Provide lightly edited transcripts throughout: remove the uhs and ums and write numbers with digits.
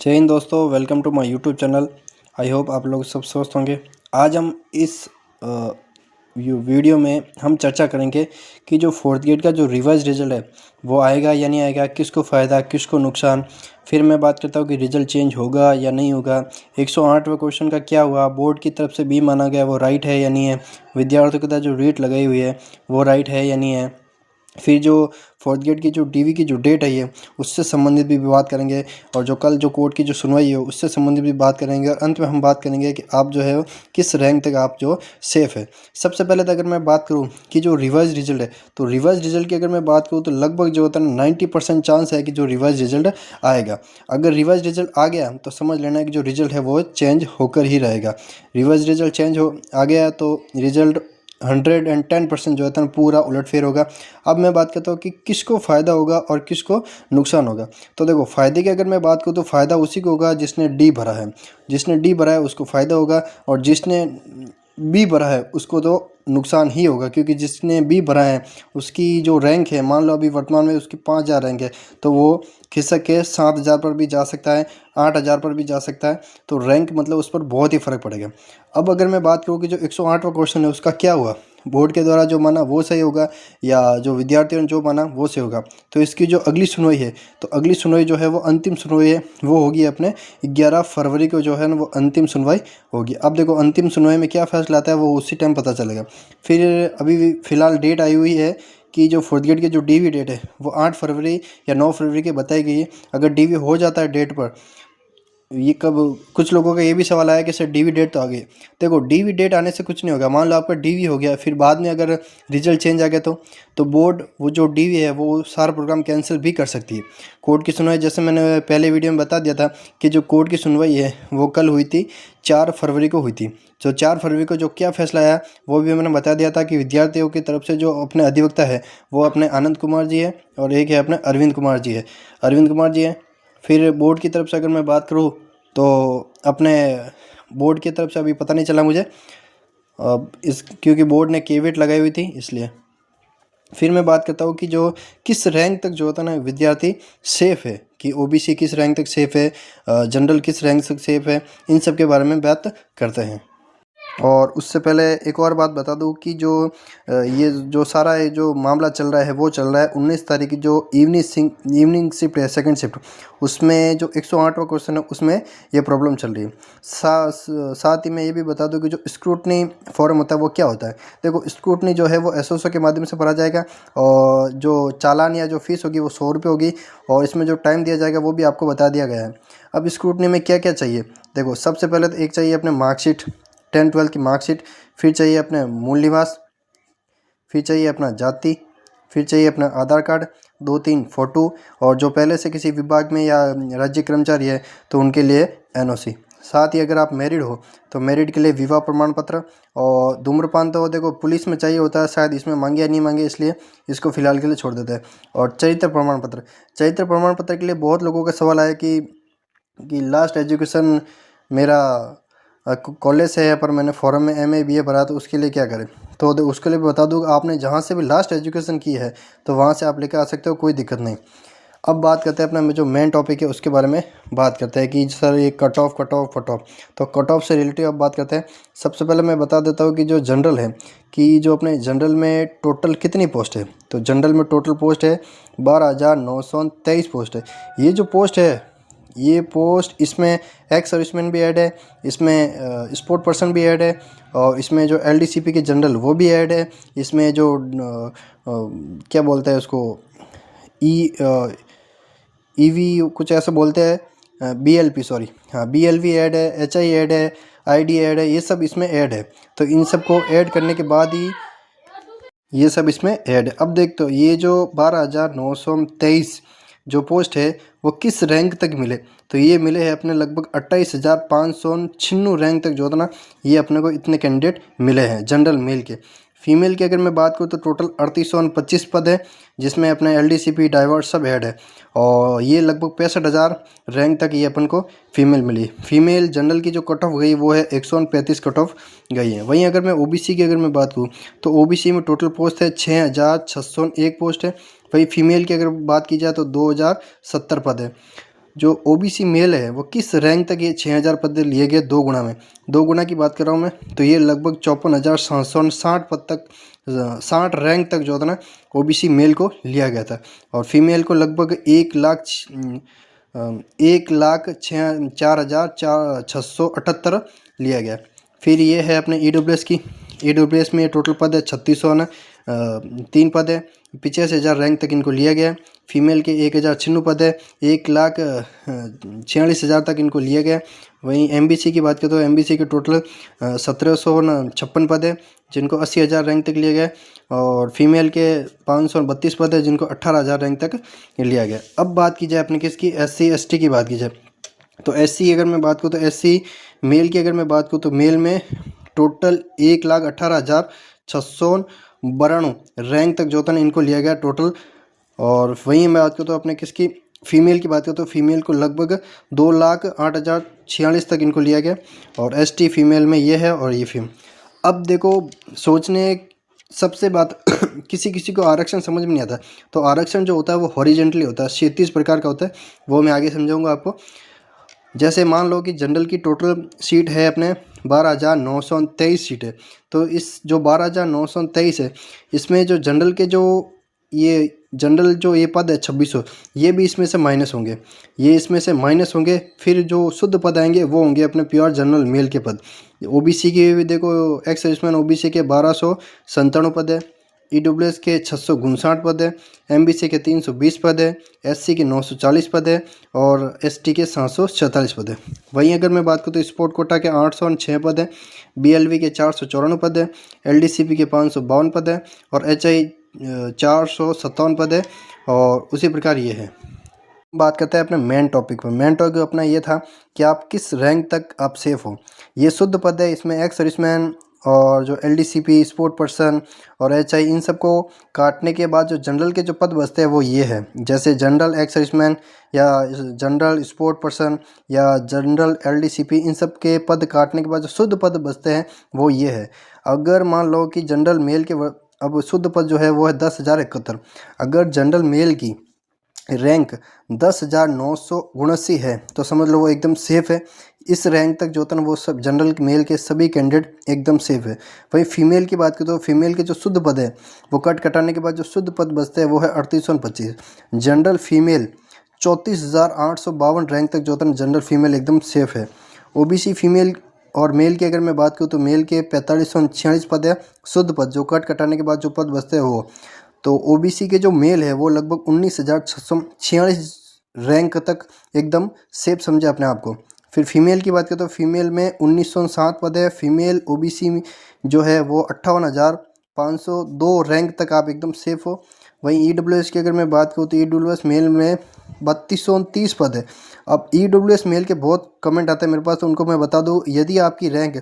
जय हिंद दोस्तों, welcome to my YouTube channel. I hope आप लोग सब स्वस्थ होंगे। आज हम इस वीडियो में हम चर्चा करेंगे कि जो फोर्थ ग्रेड का जो रिवाइज रिजल्ट है वो आएगा या नहीं आएगा, किसको फ़ायदा किसको नुकसान। फिर मैं बात करता हूँ कि रिजल्ट चेंज होगा या नहीं होगा। 108वें क्वेश्चन का क्या हुआ, बोर्ड की तरफ से बी माना गया, वो राइट है या नहीं है। विद्यार्थियों के साथ जो रेट लगाई हुई है वो राइट है या नहीं है। फिर जो फोर्थ ग्रेड की जो डीवी की जो डेट है उससे संबंधित भी बात करेंगे, और जो कल जो कोर्ट की जो सुनवाई है उससे संबंधित भी बात करेंगे। और अंत में हम बात करेंगे कि आप जो है किस रैंक तक आप जो सेफ़ है। सबसे पहले तो अगर मैं बात करूं कि जो रिवाइज रिजल्ट है, तो रिवाइज रिजल्ट की अगर मैं बात करूं तो लगभग जो होता है 90% चांस है कि जो रिवाइज रिजल्ट आएगा। अगर रिवाइज रिजल्ट आ गया तो समझ लेना कि जो रिजल्ट है वो चेंज होकर ही रहेगा। रिवाइज रिजल्ट चेंज हो आ गया तो रिजल्ट 110% जो है ना पूरा उलटफेर होगा। अब मैं बात करता हूँ कि किसको फ़ायदा होगा और किसको नुकसान होगा। तो देखो, फ़ायदे की अगर मैं बात करूँ तो फ़ायदा उसी को होगा जिसने डी भरा है। जिसने डी भरा है उसको फ़ायदा होगा, और जिसने बी भरा है उसको तो नुकसान ही होगा, क्योंकि जिसने बी भरा है उसकी जो रैंक है, मान लो अभी वर्तमान में उसकी 5000 रैंक है, तो वो खिसक के 7000 पर भी जा सकता है, 8000 पर भी जा सकता है। तो रैंक मतलब उस पर बहुत ही फ़र्क पड़ेगा। अब अगर मैं बात करूँ कि जो 108वां क्वेश्चन है उसका क्या हुआ, बोर्ड के द्वारा जो माना वो सही होगा या जो विद्यार्थियों ने जो माना वो सही होगा। तो इसकी जो अगली सुनवाई है, तो अगली सुनवाई जो है वो अंतिम सुनवाई है, वो होगी अपने 11 फरवरी को जो है ना वो अंतिम सुनवाई होगी। अब देखो, अंतिम सुनवाई में क्या फैसला आता है वो उसी टाइम पता चलेगा। फिर अभी फ़िलहाल डेट आई हुई है कि जो फोर्थ ग्रेड की जो डीवी डेट है वो 8 फरवरी या 9 फरवरी की बताई गई है। अगर डीवी हो जाता है डेट पर, ये कब, कुछ लोगों का ये भी सवाल आया कि सर डीवी डेट तो आ गई। देखो, डीवी डेट आने से कुछ नहीं होगा। मान लो आपका डीवी हो गया, फिर बाद में अगर रिजल्ट चेंज आ गया तो बोर्ड वो जो डीवी है वो सारा प्रोग्राम कैंसिल भी कर सकती है। कोर्ट की सुनवाई जैसे मैंने पहले वीडियो में बता दिया था कि जो कोर्ट की सुनवाई है वो कल हुई थी, 4 फरवरी को हुई थी। जो 4 फरवरी को जो क्या फैसला आया वो भी मैंने बता दिया था कि विद्यार्थियों की तरफ से जो अपने अधिवक्ता है वो अपने आनंद कुमार जी है, और एक है अपने अरविंद कुमार जी है। अरविंद कुमार जी है। फिर बोर्ड की तरफ से अगर मैं बात करूँ तो अपने बोर्ड की तरफ से अभी पता नहीं चला मुझे, अब इस क्योंकि बोर्ड ने केविट लगाई हुई थी इसलिए। फिर मैं बात करता हूँ कि जो किस रैंक तक जो होता है ना विद्यार्थी सेफ़ है, कि ओबीसी किस रैंक तक सेफ़ है, जनरल किस रैंक तक सेफ़ है, इन सब के बारे में बात करते हैं। और उससे पहले एक और बात बता दूं कि जो ये जो सारा ये जो मामला चल रहा है वो चल रहा है 19 तारीख की जो इवनिंग शिफ्ट है, सेकंड शिफ्ट, उसमें जो 108वां क्वेश्चन है उसमें ये प्रॉब्लम चल रही है। साथ ही मैं ये भी बता दूं कि जो स्क्रूटनी फॉर्म होता है वो क्या होता है। देखो, स्क्रूटनी जो है वो एसओसो के माध्यम से भरा जाएगा, और जो चालान या जो फीस होगी वो 100 रुपये होगी, और इसमें जो टाइम दिया जाएगा वो भी आपको बता दिया गया है। अब स्क्रूटनी में क्या क्या चाहिए, देखो सबसे पहले तो एक चाहिए अपने मार्कशीट, 10-12 की मार्कशीट। फिर चाहिए अपने मूल निवास, फिर चाहिए अपना जाति, फिर चाहिए अपना आधार कार्ड, 2-3 फ़ोटो, और जो पहले से किसी विभाग में या राज्य कर्मचारी है तो उनके लिए एनओसी। साथ ही अगर आप मैरिड हो तो मैरिड के लिए विवाह प्रमाण पत्र। और धूम्रपान तो देखो पुलिस में चाहिए होता है, शायद इसमें मांगे या नहीं मांगे, इसलिए इसको फिलहाल के लिए छोड़ देते हैं। और चरित्र प्रमाण पत्र, चरित्र प्रमाण पत्र के लिए बहुत लोगों का सवाल आया कि लास्ट एजुकेशन मेरा कॉलेज से है पर मैंने फॉर्म में एमए बीए भरा, तो उसके लिए क्या करें। तो उसके लिए भी बता दूँ, आपने जहाँ से भी लास्ट एजुकेशन की है तो वहाँ से आप लेकर आ सकते हो, कोई दिक्कत नहीं। अब बात करते हैं अपना जो मेन टॉपिक है उसके बारे में बात करते हैं कि सर ये कट ऑफ तो कट ऑफ से रिलेटिव अब बात करते हैं। सबसे पहले मैं बता देता हूँ कि जो जनरल है, कि जो अपने जनरल में टोटल कितनी पोस्ट है। तो जनरल में टोटल पोस्ट है 12,923 पोस्ट है। ये जो पोस्ट है, ये पोस्ट इसमें एक्स सर्विसमैन भी ऐड है, इसमें स्पोर्ट पर्सन भी ऐड है, और इसमें जो एलडीसीपी के जनरल वो भी ऐड है, इसमें जो क्या बोलते हैं उसको, ई ईवी कुछ ऐसा बोलते हैं, बीएलपी, सॉरी, हाँ बीएलवी ऐड है, एचआई ऐड है, आईडी ऐड है, ये सब इसमें ऐड है। तो इन सब को ऐड करने के बाद ही ये सब इसमें ऐड है। अब देख, तो ये जो 12,923 जो पोस्ट है वो किस रैंक तक मिले, तो ये मिले हैं अपने लगभग 28,596 रैंक तक जो था ना, ये अपने को इतने कैंडिडेट मिले हैं जनरल मेल के। फीमेल की अगर मैं बात करूँ तो टोटल 3825 पद है, जिसमें अपने एलडीसीपी डाइवर्स सब ऐड है, और ये लगभग 65,000 रैंक तक ये अपन को फीमेल मिली। फीमेल जनरल की जो कट ऑफ गई वो है 135 कट ऑफ गई है। वहीं अगर मैं ओबीसी की अगर मैं बात करूँ तो ओबीसी में टोटल पोस्ट है 6,601 पोस्ट है। वहीं फीमेल की अगर बात की जाए तो 2,070 पद है। जो ओबीसी मेल है वो किस रैंक तक ये 6000 पद लिए गए 2 गुना में। 2 गुना की बात कर रहा हूँ मैं, तो ये लगभग 54,760 पद तक 60 रैंक तक जो था ना ओबीसी मेल को लिया गया था। और फीमेल को लगभग 1,04,678 लिया गया। फिर ये है अपने ईडब्ल्यूएस की। ईडब्ल्यूएस में टोटल पद है 3600 ना 3 पद है, 85,000 रैंक तक इनको लिया गया। फीमेल के 1,096 पद है, 1,46,000 तक इनको लिया गया। वहीं एमबीसी की बात करें तो एमबीसी के टोटल 1,756 पद है जिनको 80,000 रैंक तक लिया गया। और फीमेल के 532 पद है जिनको 18,000 रैंक तक लिया गया। अब बात की जाए अपने किसकी, एससी एसटी की बात की जाए तो एससी अगर मैं बात करूँ तो एससी मेल की अगर मैं बात करूँ तो मेल में टोटल 1,18,692 रैंक तक जो था ना इनको लिया गया टोटल। और वहीं मैं बात करूँ तो अपने किसकी फीमेल की बात करूँ तो फीमेल को लगभग 2,08,046 तक इनको लिया गया। और एसटी फीमेल में ये है और ये फीमेल। अब देखो सोचने सबसे बात किसी किसी को आरक्षण समझ में नहीं आता, तो आरक्षण जो होता है वो हॉरिजेंटली होता है, 36 प्रकार का होता है, वो मैं आगे समझाऊंगा आपको। जैसे मान लो कि जनरल की टोटल सीट है अपने 12,923 सीट है, तो इस जो 12,923 है इसमें जो जनरल के जो ये जनरल जो ये पद है 2600, ये भी इसमें से माइनस होंगे, ये इसमें से माइनस होंगे। फिर जो शुद्ध पद आएंगे वो होंगे अपने प्योर जनरल मेल के पद। ओबीसी के भी देखो एक्स सर्विसमैन ओबीसी के 1297 पद है, ईडब्ल्यूएस के 659 पद है, एमबीसी के 320 पद है, एससी के 940 पद है और एसटी के 746 पद है। वहीं अगर मैं बात करूँ तो स्पोर्ट कोटा के 806 पद है, बीएलवी के 494 पद है, एलडीसीपी के 552 पद है और एचआई 457 पद है। और उसी प्रकार ये है। बात करते हैं अपने मेन टॉपिक पर। मेन टॉपिक अपना ये था कि आप किस रैंक तक आप सेफ हो। ये शुद्ध पद है, इसमें एक्स सर्विसमैन और जो एलडीसीपी स्पोर्ट पर्सन और एचआई इन सबको काटने के बाद जो जनरल के जो पद बचते हैं वो ये है। जैसे जनरल एक्स सर्विसमैन या जनरल स्पोर्ट पर्सन या जनरल एलडीसीपी इन सब के पद काटने के बाद जो शुद्ध पद बचते हैं वो ये है। अगर मान लो कि जनरल मेल के अब शुद्ध पद जो है वो है 10,071। अगर जनरल मेल की रैंक 10,979 है तो समझ लो वो एकदम सेफ है। इस रैंक तक जो होता है ना वो सब जनरल मेल के सभी कैंडिडेट एकदम सेफ है। वहीं फीमेल की बात करें तो फीमेल के जो शुद्ध पद है वो कटाने के बाद जो शुद्ध पद बचते हैं वो है 3825। जनरल फीमेल 34,852 रैंक तक जो होता है जनरल फीमेल एकदम सेफ है। ओबीसी फीमेल और मेल की अगर मैं बात करूँ तो मेल के 4546 पद है शुद्ध पद, जो कटाने के बाद जो पद बचते हैं वो। तो ओबीसी के जो मेल है वो लगभग 19,646 रैंक तक एकदम सेफ समझे अपने आप को। फिर फीमेल की बात करें तो फीमेल में 1907 पद है। फीमेल ओबीसी जो है वो 58,502 रैंक तक आप एकदम सेफ हो। वहीं ईडब्ल्यूएस की अगर मैं बात करूँ तो ईडब्ल्यूएस मेल में 3230 पद है। अब ईडब्ल्यूएस मेल के बहुत कमेंट आते हैं मेरे पास, तो उनको मैं बता दूँ, यदि आपकी रैंक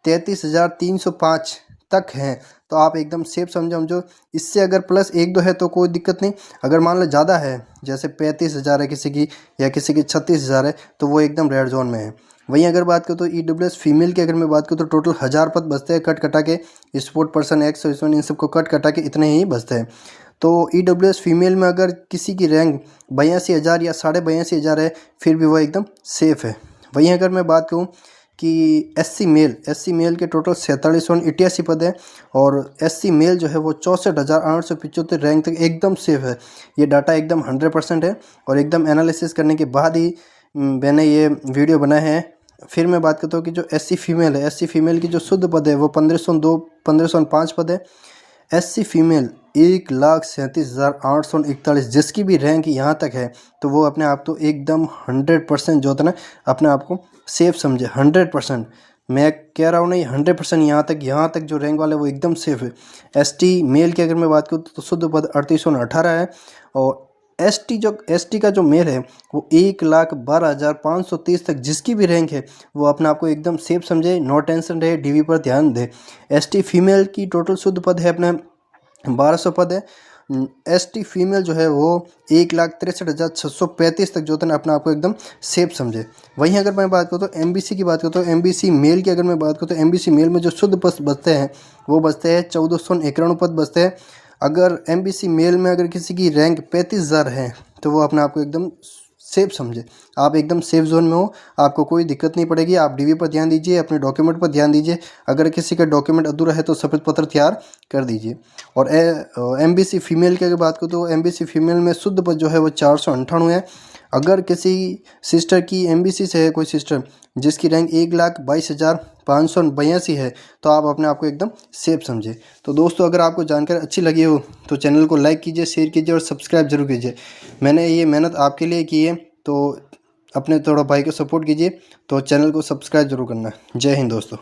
33,305 तक हैं तो आप एकदम सेफ समझो। इससे अगर प्लस 1-2 है तो कोई दिक्कत नहीं। अगर मान लो ज़्यादा है जैसे 35,000 है किसी की या किसी की 36,000 है तो वो एकदम रेड जोन में है। वहीं अगर बात करूँ तो ईडब्ल्यूएस फीमेल की अगर मैं बात करूँ तो टोटल 1000 पद बचते हैं कटा के। स्पोर्ट पर्सन एक्स सर्विसमैन इन सबको कटा के इतने ही बचते हैं। तो ईडब्ल्यूएस फीमेल में अगर किसी की रैंक 82,000 या 82,500 है फिर भी वो एकदम सेफ है। वहीं अगर मैं बात करूँ कि एससी मेल के टोटल 4788 पद है और एससी मेल जो है वो 64,875 रैंक तक एकदम सेफ है। ये डाटा एकदम 100% है और एकदम एनालिसिस करने के बाद ही मैंने ये वीडियो बनाए हैं। फिर मैं बात करता हूँ कि जो एससी फीमेल है, एससी फीमेल की जो शुद्ध पद है वो 1505 पद है। एससी फीमेल 1,37,841 जिसकी भी रैंक यहाँ तक है तो वो अपने आप तो एकदम 100% जो होता है ना अपने आप को सेफ समझे। 100%, मैं कह रहा हूँ नहीं 100%, यहाँ तक जो रैंक वाले वो एकदम सेफ है। एसटी मेल की अगर मैं बात करूँ तो शुद्ध पद 3818 है और एसटी का जो मेल है वो 1,12,530 तक जिसकी भी रैंक है वो अपने आप को एकदम सेफ समझे। नो टेंशन रहे, डीवी पर ध्यान दे। एसटी फीमेल की टोटल शुद्ध पद है अपने 1200 पद है। एसटी फीमेल जो है वो 1,63,635 तक जो होता है अपने आप को एकदम सेफ समझे। वहीं अगर मैं बात करूँ तो एमबीसी की बात करूँ तो एमबीसी मेल की अगर मैं बात करूँ तो एमबीसी मेल में जो शुद्ध पद बचते हैं वो बचते हैं 1,491 पद बचते हैं। अगर एमबीसी मेल में अगर किसी की रैंक 35,000 है तो वो अपने आप को एकदम सेफ समझे। आप एकदम सेफ जोन में हो, आपको कोई दिक्कत नहीं पड़ेगी। आप डीवी पर ध्यान दीजिए, अपने डॉक्यूमेंट पर ध्यान दीजिए। अगर किसी का डॉक्यूमेंट अधूरा है तो शपथ पत्र तैयार कर दीजिए। और एमबीसी फीमेल की अगर बात करूँ तो एमबीसी फीमेल में शुद्ध पद जो है वो 498 है। अगर किसी सिस्टर की एमबीसी से है कोई सिस्टर जिसकी रैंक 1,22,582 है तो आप अपने आप को एकदम सेफ समझे। तो दोस्तों, अगर आपको जानकारी अच्छी लगी हो तो चैनल को लाइक कीजिए, शेयर कीजिए और सब्सक्राइब जरूर कीजिए। मैंने ये मेहनत आपके लिए की है, तो अपने थोड़ा भाई को सपोर्ट कीजिए। तो चैनल को सब्सक्राइब जरूर करना। जय हिंद दोस्तों।